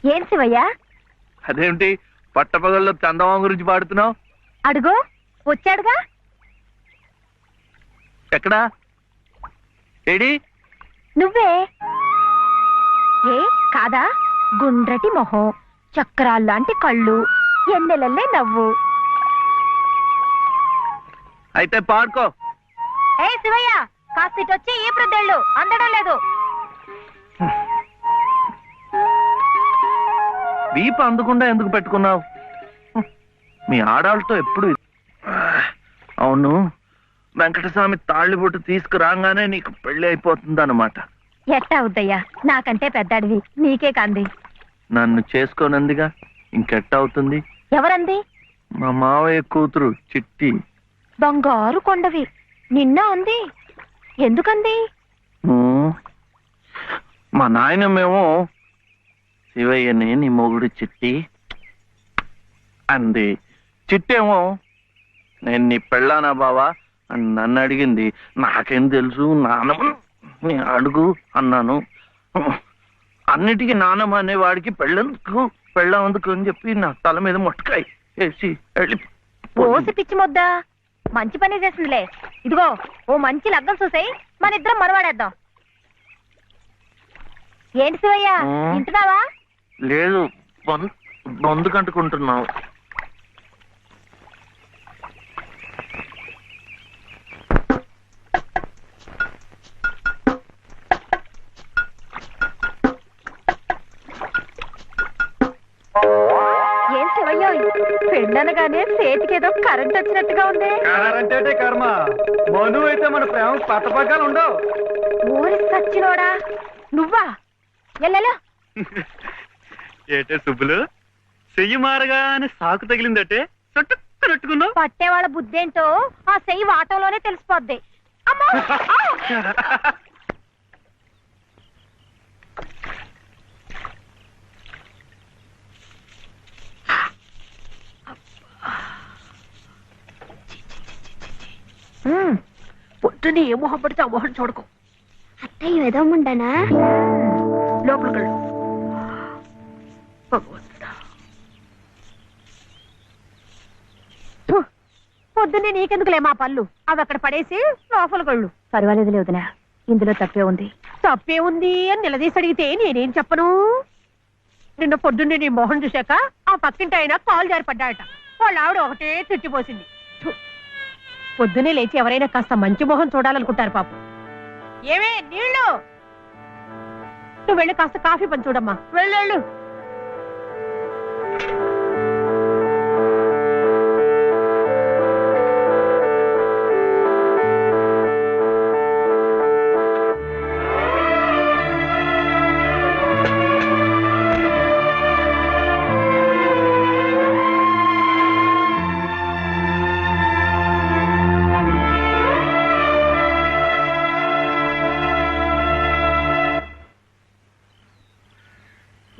ఏం శివయ్యా? అదేమిటి పట్టపగల్లో చందమామ గురించి పాడుతున్నావు? అడుగో వచ్చాడుగా. ఎక్కడా? ఏడి? నువ్వే. ఏ కాదా? గుండ్రటి మొహం, చక్రాల్లాంటి కళ్ళు, ఎన్నెలల్లే నవ్వు. అయితే పాడుకో. ఏ శివయ్య, కాస్తిటొచ్చి ఈ ప్రద్దెళ్ళు అందడం లేదు. వీప అందకుండా ఎందుకు పెట్టుకున్నావు? మీ ఆడాళ్ళతో ఎప్పుడు. అవును, వెంకటస్వామి తాళ్ళిబొట్టు తీసుకురాగానే నీకు పెళ్లి అయిపోతుంది అన్నమాట. ఎట్టా అవుద్దయ్యా, నాకంటే పెద్దాడివి, నీకే కంది. నన్ను చేసుకోనందిగా, ఇంకెట్ట అవుతుంది? ఎవరంది? మా మావయ్య కూతురు చిట్టి. బంగారు కొండవి, నిన్న అంది. ఎందుకంది? మా నాయనమేమో శివయ్యని నీ మొగుడు చిట్టి అంది. చిట్టేమో నేను నీ పెళ్ళానా బావా అని నన్ను అడిగింది. నాకేం తెలుసు, నానమ్మ నీ అడుగు అన్నాను. అన్నిటికీ నానమ్మ అనేవాడికి పెళ్ళందుకు అని చెప్పి నా తల మీద మొట్టకాయ వేసి వెళ్ళి పోసి పిచ్చి మొద్దా, మంచి పని చేసిందిలే. ఇదిగో ఓ మంచి లగ్గం చూసాయి, మన ఇద్దరం మరవాడేద్దాం. ఏంటి శివయ్య, వింటున్నావా? లేదు, బొందు కంటుకుంటున్నావు. ఏం శివయ్య, పెళ్ళనగానే చేతికేదో కరెంట్ వచ్చినట్టుగా ఉంది. కరెంటే కర్మ, మను అయితే మన ప్రేమ పట్టపగ్గాలు ఉండవు. ఊరి సచ్చినోడా నువ్వా? ఎల్లెలో ఏటే సుబ్బులు, చెయ్యి మారగానే సాకు తగిలిందటే చుట్టుకున్నావు. పట్టేవాళ్ళ బుద్ధేంటో ఆ చెయ్యి వాటంలోనే తెలిసిపోద్ది. అమ్మా! పొద్దుని ఏ మొహం పడితే ఆ మొహం చూడకు. అత్తయ్య ఎదవముండనా? లోపలికి పొద్దున్నే నీకెందుకులే మా పళ్ళు, అవి అక్కడ పడేసి లోపలికళ్ళు. పర్వాలేదు లేదునా, ఇందులో తప్పే ఉంది. తప్పే ఉంది అని నిలదీసి అడిగితే నేనేం చెప్పను? నిన్న పొద్దున్నే నీ మొహం చూశాక ఆ పక్కింటి ఆయన కాలు జారి పడ్డాయట. వాళ్ళ ఆవిడ ఒకటే తిట్టిపోసింది. పొద్దున్నే లేచి ఎవరైనా కాస్త మంచి మొహం చూడాలనుకుంటారు పాపం. ఏమే నీళ్ళు, నువ్వు వెళ్ళి కాస్త కాఫీ పని చూడమ్మా, వెళ్ళు.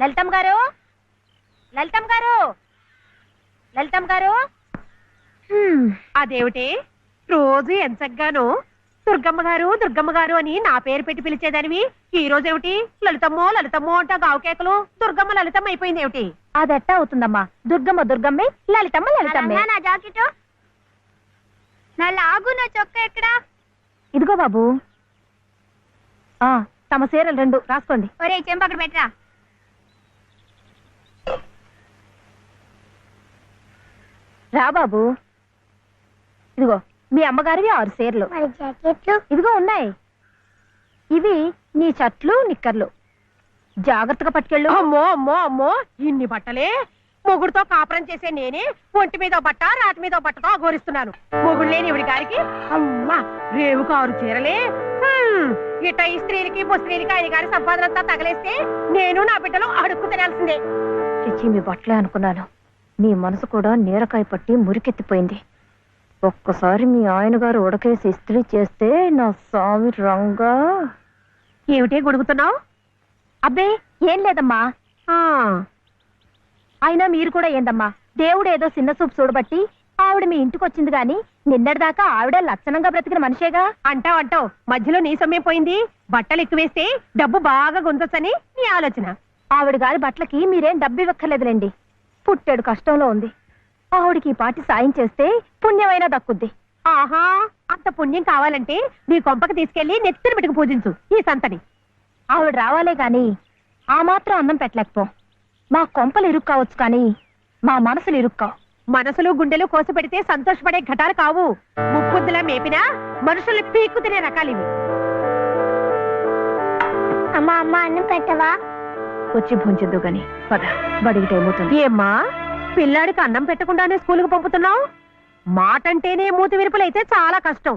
లలితమ్మ గారు, లలితమ్మ గారు, లలితమ్మ గారు. అదేమిటి రోజు ఎంచగ్గాను దుర్గమ్మ గారు దుర్గమ్మ గారు అని నా పేరు పెట్టి పిలిచేదానివి, ఈ రోజు ఏమిటి లలితమ్మో లలితమ్మో అంటా గావుకేకలు దుర్గమ్మ లలితమ్మ అయిపోయింది ఏమిటి? అదెట్టా అవుతుందమ్మా, దుర్గమ్మ దుర్గమ్మే, లలితమ్మ లలితమ్మే. నా జాకెట్, నా లాగు, నా చొక్క ఎక్కడా? ఇదిగో బాబు, తమ చీరలు 2 రాసుకోండి. ఒరే చెంప అక్కడ పెట్టరా. రా బాబు, ఇదిగో మీ అమ్మగారివి 6 చీరలు. జాకెట్లు ఇదిగో ఉన్నాయి. ఇవి నీ చట్లు నిక్కర్లు, జాగ్రత్తగా పట్టుకెళ్ళు. అమ్మో అమ్మో అమ్మో, ఇన్ని బట్టలే? మొగుడుతో కాపురం చేసే నేనే ఒంటి మీద బట్ట రాటి మీద బట్టతో అఘోరిస్తున్నాను. మొగుడు లేని ఇవిడి గారికి అమ్మా రేవు 6 చీరలే. ఇట ఈ స్త్రీలకి ముస్త్రీలకి ఆయన గారి సంపాదన అంతా తగలేస్తే నేను నా బిడ్డలు అడుక్కు తినాల్సిందే. చిచ్చి మీ బట్టలే అనుకున్నాను, నీ మనసు కూడా నీరకాయ పట్టి మురికెత్తిపోయింది. ఒక్కసారి మీ ఆయన గారు ఉడకేసి ఇస్త్రీ చేస్తే నా స్వామి రంగా. ఏమిటే గొడుగుతున్నావు? అబ్బే ఏం లేదమ్మా. అయినా మీరు కూడా ఏందమ్మా, దేవుడు ఏదో చిన్న చూపు చూడబట్టి ఆవిడ మీ ఇంటికి వచ్చింది గాని నిన్నటిదాకా ఆవిడ లక్షణంగా బ్రతికిన మనిషేగా. అంటావు మధ్యలో నీ సమయం పోయింది. బట్టలు ఎక్కువేస్తే డబ్బు బాగా గుంజొచ్చని నీ ఆలోచన. ఆవిడ గారి బట్టలకి మీరేం డబ్బు ఇవ్వక్కర్లేదులేండి. పుట్టెడు కష్టంలో ఉంది. ఆవిడికి ఈ పాటి సాయం చేస్తే పుణ్యమైనా దక్కుద్ది. ఆహా, అంత పుణ్యం కావాలంటే నీ కొంపకి తీసుకెళ్లి నెత్తిన పెట్టుకు పూజించు ఈ సంతని. ఆవిడ రావాలే గాని ఆ మాత్రం అన్నం పెట్టలేకపో. మా కొంపలు ఇరుక్కు కావచ్చు కానీ మా మనసులు ఇరుక్కావు. మనసులు గుండెలు కోసి పెడితే సంతోషపడే ఘటాలు కావు. ముక్కుద్దులా మేపినా మనుషుల్ని పీక్కు తినే రకాలివి. అమ్మా అమ్మ అన్నం పెట్టవా? వచ్చి భుంచొద్దు గాని పద, బడికి టైం అవుతుంది. ఏమ్మా, పిల్లాడికి అన్నం పెట్టకుండానే స్కూల్కి పంపుతున్నావు? మాటంటేనే మూతి విరుపులైతే చాలా కష్టం.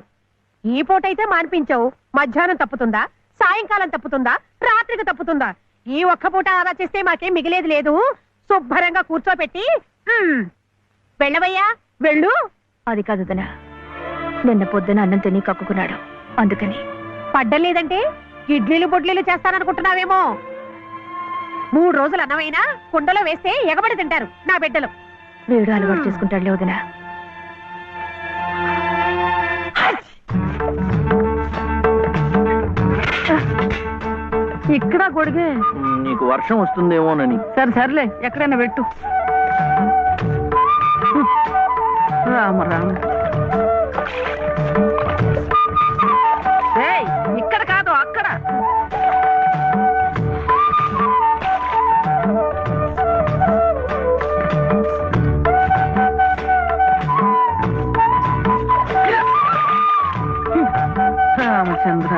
ఈ పూటైతే మానిపించావు. మధ్యాహ్నం తప్పుతుందా, సాయంకాలం తప్పుతుందా, రాత్రికి తప్పుతుందా? ఈ ఒక్క పూట ఆదా చేస్తే మాకేం మిగిలేదు లేదు. శుభ్రంగా కూర్చోపెట్టి వెళ్ళవయ్యా, వెళ్ళు. అది కాదు దినా, నిన్న పొద్దున అన్నం తిని కక్కుకున్నాడు, అందుకని. పడ్డలేదంటే ఇడ్లీలు బొడ్లీలు చేస్తాననుకుంటున్నావేమో. 3 రోజులు అన్నమైనా కుండలో వేస్తే ఎగబడి తింటారు నా బిడ్డలు. వేడు అలవాటు చేసుకుంటాడు లేవుదినా. ఇక్కడ గొడిగే. నీకు వర్షం వస్తుందేమోనని. సరే సర్లే, ఎక్కడైనా పెట్టు. రామ రామ. ఇక్కడ కాదు అక్కడ. రామచంద్ర,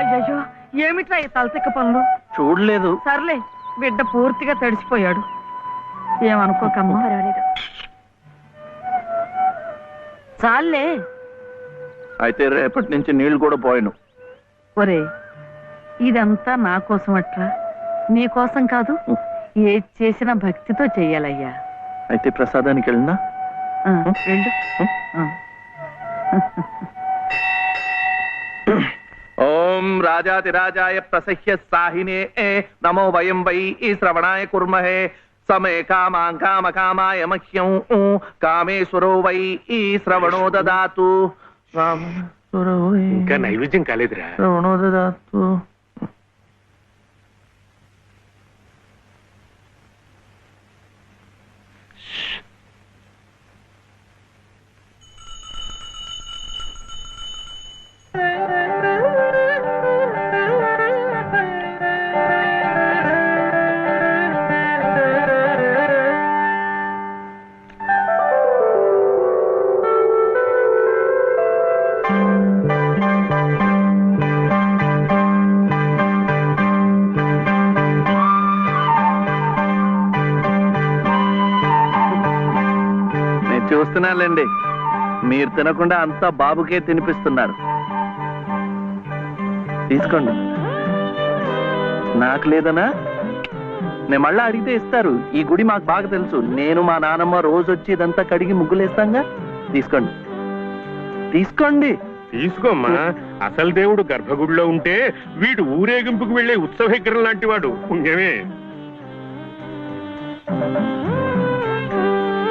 అయ్యో ఏమిట్రా ఈ తలతిక్క పనులు? చూడలేదు. సర్లే, బిడ్డ పూర్తిగా తడిసిపోయాడు. ఏమనుకోకమ్మా. పర్వాలేదు, చాలే. అయితే రేపటి నుంచి నీళ్లు కూడా పోయాను. ఒరే, ఇదంతా నా కోసం అట్రా, నీ కోసం కాదు. ఏది చేసినా భక్తితో చెయ్యాలయ్యా. అయితే ప్రసాదానికి వెళ్ళినా వెళ్ళు. ఓం రాజాతిరాజాయ ప్రసహ్య సాహినే నమో వయం వై శ్రవణాయ కుర్మహే సమే కామాం కామ కామాయ మహ్యం కామేశ్వరో వై శ్రవణో దదాతు. ఇంకా నైవేద్యం కాలేదురా. శ్రవణో దదాతు. చూస్తున్నానులేండి, మీరు తినకుండా అంతా బాబుకే తినిపిస్తున్నారు. తీసుకోండి. నాకు లేదనా? నేను మళ్ళా అడిగితే ఇస్తారు. ఈ గుడి మాకు బాగా తెలుసు. నేను మా నానమ్మ రోజు వచ్చి ఇదంతా కడిగి ముగ్గులేస్తాంగా. తీసుకోండి, తీసుకోండి. తీసుకోమ్మా. అసలు దేవుడు గర్భగుడిలో ఉంటే వీడు ఊరేగింపుకు వెళ్లే ఉత్సవ విగ్రహం లాంటి వాడు. పుణ్యమే.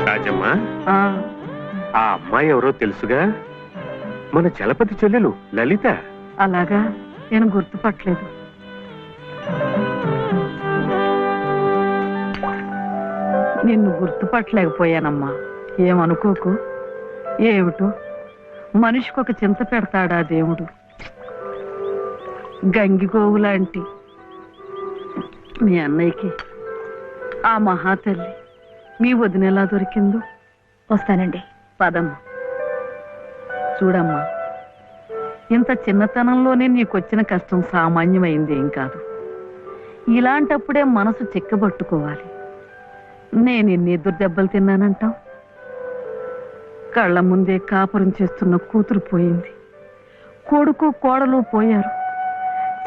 రాజమ్మా, ఆ అమ్మాయి ఎవరో తెలుసుగా? మన చలపతి చెల్లెలు లలిత. అలాగా, నేను గుర్తుపట్టలేదు. నిన్ను గుర్తుపట్టలేకపోయానమ్మా. ఏమనుకోకు. ఏమిటో మనిషికి ఒక చింత పెడతాడా దేవుడు. గంగిగోవు లాంటి మీ అన్నయ్యకి ఆ మహాతల్లి మీ వదిన ఎలా దొరికిందో. వస్తానండి, పదమ్మా. చూడమ్మా, ఇంత చిన్నతనంలోనే నీకొచ్చిన కష్టం సామాన్యమైంది ఏం కాదు. ఇలాంటప్పుడే మనసు చిక్కబట్టుకోవాలి. నేను ఎన్ని ఎదురు దెబ్బలు తిన్నానంటావు? కళ్ళ ముందే కాపురం చేస్తున్న కూతురు పోయింది, కొడుకు కోడలు పోయారు.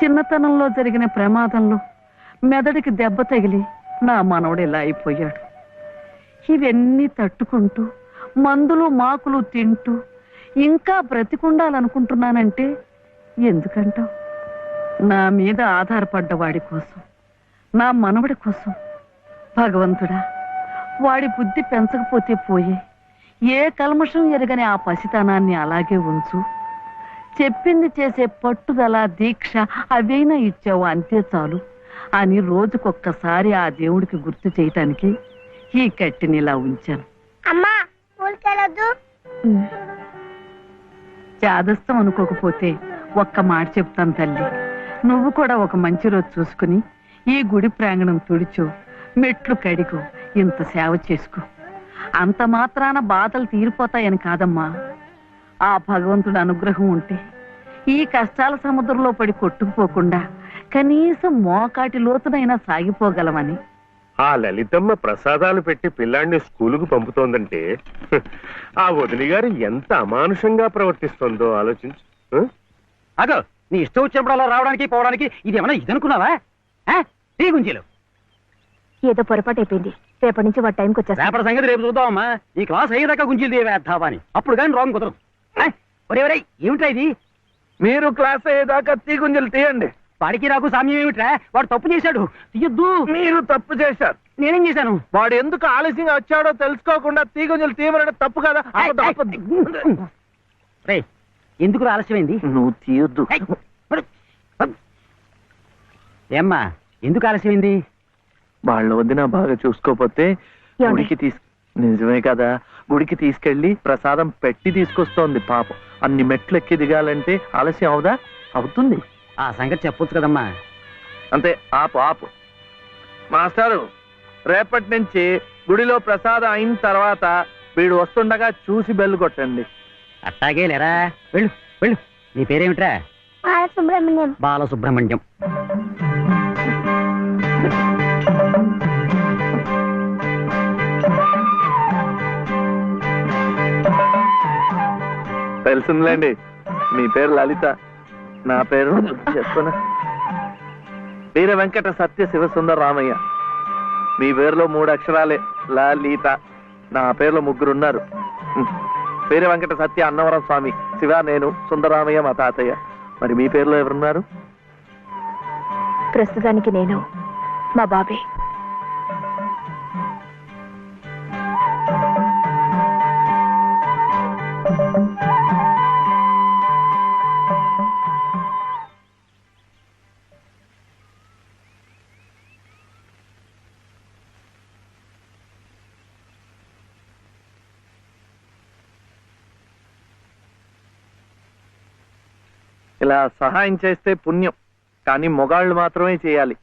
చిన్నతనంలో జరిగిన ప్రమాదంలో మెదడికి దెబ్బ తగిలి నా మనవడు ఇలా అయిపోయాడు. ఇవన్నీ తట్టుకుంటూ మందులు మాకులు తింటూ ఇంకా బ్రతికుండాలనుకుంటున్నానంటే ఎందుకంటావు? నా మీద ఆధారపడ్డ వాడి కోసం, నా మనవడి కోసం. భగవంతుడా, వాడి బుద్ధి పెంచకపోతే పోయే, ఏ కల్మషం ఎరగని ఆ పసితనాన్ని అలాగే ఉంచు. చెప్పింది చేసే పట్టుదల, దీక్ష అవైనా ఇచ్చావు, అంతే చాలు అని రోజుకొక్కసారి ఆ దేవుడికి గుర్తు చేయటానికి ఈ కట్టిని ఇలా ఉంచాను. అమ్మా స్కూల్కెళ్ళొద్దు. చాదస్తం అనుకోకపోతే ఒక్క మాట చెప్తాను తల్లి. నువ్వు కూడా ఒక మంచి రోజు చూసుకుని ఈ గుడి ప్రాంగణం తుడిచో, మెట్లు కడిగో, ఇంత సేవ చేసుకో. అంత మాత్రాన బాధలు తీరిపోతాయని కాదమ్మా. ఆ భగవంతుడి అనుగ్రహం ఉంటే ఈ కష్టాల సముద్రంలో పడి కొట్టుకుపోకుండా కనీసం మోకాటి లోతునైనా సాగిపోగలమని. ఆ లలితమ్మ ప్రసాదాలు పెట్టి పిల్లాడిని స్కూలుకు పంపుతోందంటే ఆ వదిలి గారు ఎంత అమానుషంగా ప్రవర్తిస్తోందో ఆలోచించు. అగో, నీ ఇష్టం వచ్చినప్పుడు అలా రావడానికి పోవడానికి ఇది ఏమన్నా ఇదనుకున్నావా? టీ గుంజీలు ఏదో పొరపాటు అయిపోయింది. రేపటి నుంచి వాడి టైంకి వచ్చేస్తా. రేపటి సంగతి రేపు చూద్దామమ్మా. ఈ క్లాస్ అయ్యేదాకా గుంజీలు వేద్దావా అని. అప్పుడు కానీ రాంగ్ కుదరదు. ఒరే ఒరే, ఏమిట్రా ఇది? మీరు క్లాస్ అయ్యేదాకా తీగుంజలు తీయండి. వాడికి నాకు సామ్యం ఏమిట్రా? వాడు తప్పు చేశాడు, తీయొద్దు. మీరు తప్పు చేశారు. నేనేం చేశాను? వాడు ఎందుకు ఆలస్యంగా వచ్చాడో తెలుసుకోకుండా తీగుంజలు తీయమనడం తప్పు కదా. రే, ఎందుకు ఆలస్యమైంది? నువ్వు తీయొద్దు. ఏమ్మా, ఎందుకు ఆలస్యమైంది? వాళ్ళు వదిన బాగా చూసుకోపోతే గుడికి నిజమే కదా, గుడికి తీసుకెళ్లి ప్రసాదం పెట్టి తీసుకొస్తోంది పాపం. అన్ని మెట్లు ఎక్కి దిగాలంటే ఆలస్యం అవుదా? అవుతుంది. ఆ సంగతి చెప్పొచ్చు కదమ్మా. అంతే, ఆపు ఆపు. మాస్టారు, రేపటి నుంచి గుడిలో ప్రసాదం అయిన తర్వాత వీడు వస్తుండగా చూసి బెల్లు కొట్టండి. అట్టాగే లేరా, వెళ్ళు వెళ్ళు. నీ పేరేమిట్రా? బాలసుబ్రహ్మణ్యం. బాలసుబ్రహ్మణ్యం. తెలిసిందిలేండి, మీ పేరు లలిత, నా పేరు చెప్పునా వీర వెంకట సత్య శివసుందర రామయ్య. మీ పేరులో 3 అక్షరాలే, లలిత. నా పేరులో 3 ఉన్నారు. వీర వెంకట సత్య అన్నవరం స్వామి, శివ నేను, సుందరరామయ్య మా తాతయ్య. మరి మీ పేరులో ఎవరున్నారు? ప్రస్తుతానికి నేను, మా బాబే. ఇలా సహాయం చేస్తే పుణ్యం, కానీ మొగాళ్ళు మాత్రమే చేయాలి.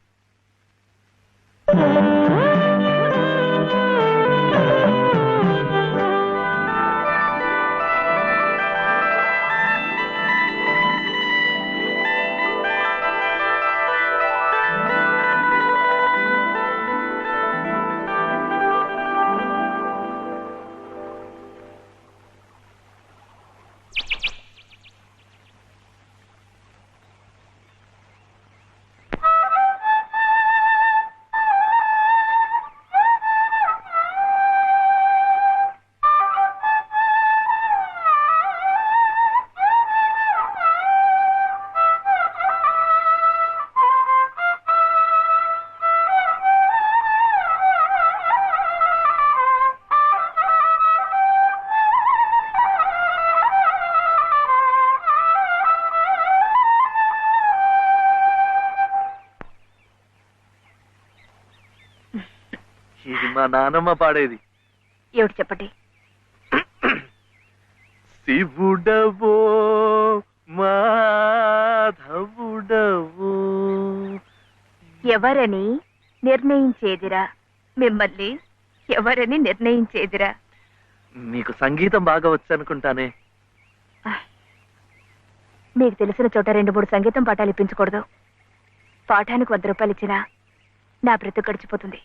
ఇది మా నానమ్మ పాడేది. ఏమిటి చెప్పండి? శివుడవో మాధవుడవో ఎవరని నిర్ణయించేదిరా? మిమ్మల్ని ఎవరని నిర్ణయించేదిరా? మీకు సంగీతం బాగా వచ్చు అనుకుంటానే. మీకు తెలిసిన చోట 2-3 సంగీతం పాఠాలు ఇప్పించకూడదు. పాఠానికి 100 రూపాయలు ఇచ్చినా నా బ్రతుకు గడిచిపోతుంది.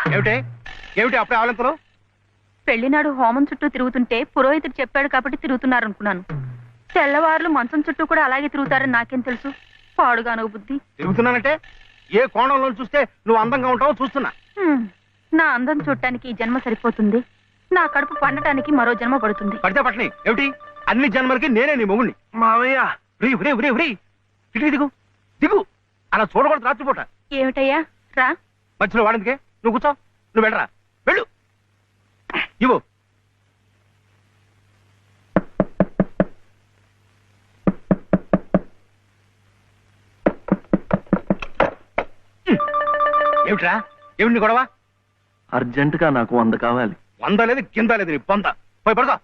ఏమిటి ఏమిటి అప్పుడే ఆవలింతలు? పెళ్లినాడు హోమం చుట్టూ తిరుగుతుంటే పురోహితుడు చెప్పాడు కాబట్టి తిరుగుతున్నారనుకున్నాను. తెల్లవారులు మంచం చుట్టూ కూడా అలాగే తిరుగుతారని నాకేం తెలుసు? పాడుగాను బుద్ధి. తిరుగుతున్నానంటే ఏ కోణంలో చూస్తే నువ్వు అందంగా ఉంటావో చూస్తున్నా. నా అందం చూడటానికి ఈ జన్మ సరిపోతుంది. నా కడుపు పండటానికి మరో జన్మ పడుతుంది. పడితే పట్టని ఏమిటి? అన్ని జన్మలకి నేనే నీ మొగుణ్ణి. మావయ్య దిగు దిగు దిగు. అలా చూడకూడదు రాత్రిపూట. ఏమిటయ్యా రా. మధ్యలో వాడిందికే నువ్వు కూర్చో. నువ్వు వెళ్ళరా, వెళ్ళు. ఇవ్వు. ఏమిట్రా? ఏమిటి నీ గొడవ? అర్జెంటుగా నాకు 100 కావాలి. 100 లేదు కింద లేదు నీ పొంద. పోయి పడతా.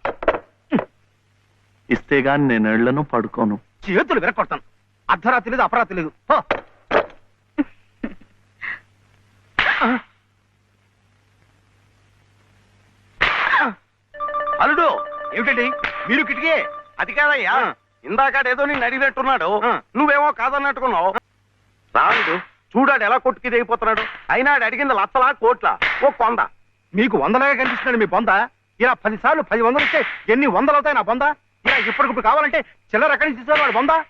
ఇస్తే గాని నేను ఎళ్లను, పడుకోను. చేతులు విరక్కొడతాను. అర్ధరాత్రి లేదు అపరాత్రి లేదు. అల్లుడు ఏమిటండి మీరు కిటికీ? అది కాదయ్యా, ఇందాకాడేదో నేను అడిగినట్టున్నాడు, నువ్వేమో కాదన్నట్టుకున్నావు. రాడు చూడాడు ఎలా కొట్టుకి దిగిపోతున్నాడు. అయినా ఆడు అడిగింది లచ్చలా కోట్ల ఓ కొంద. మీకు 100లాగా కనిపిస్తున్నాడు మీ బొంద. ఇలా 10 సార్లు 10 వందలు ఇస్తే ఎన్ని వందలు అవుతాయి నా బొంద? ఇలా ఇప్పటికిప్పుడు కావాలంటే చిల్లర ఎక్కడి నుంచి తీసుకోవాలి వాడు బొంద?